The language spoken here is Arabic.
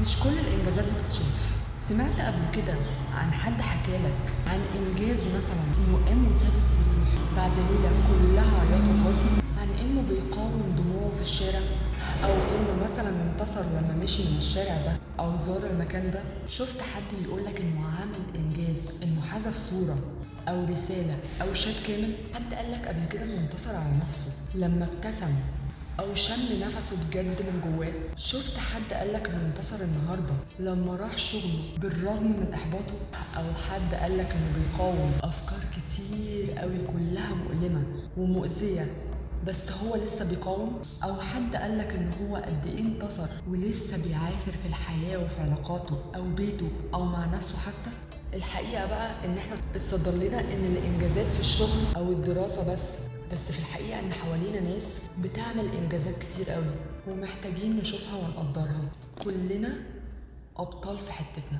مش كل الإنجازات بتتشاف. سمعت قبل كده عن حد حكالك عن إنجاز مثلا إنه قام وساب السرير بعد ليلة كلها عياط وحزن، عن إنه بيقاوم دموعه في الشارع، أو إنه مثلا انتصر لما مشي من الشارع ده أو زار المكان ده؟ شفت حد بيقولك إنه عمل إنجاز إنه حذف صورة أو رسالة أو شات كامل؟ حد قالك قبل كده إنه انتصر على نفسه لما ابتسم أو شم نفسه بجد من جواه؟ شفت حد قالك إنه انتصر النهاردة لما راح شغله بالرغم من إحباطه؟ أو حد قالك إنه بيقاوم أفكار كتير قوي كلها مؤلمة ومؤذية بس هو لسه بيقاوم؟ أو حد قالك إن هو قد إيه انتصر ولسه بيعافر في الحياة وفي علاقاته أو بيته أو مع نفسه حتى؟ الحقيقة بقى إن إحنا بتصدر لنا إن الإنجازات في الشغل أو الدراسة بس في الحقيقة إن حوالينا ناس بتعمل إنجازات كتير قوي ومحتاجين نشوفها ونقدرها. كلنا أبطال في حتتنا.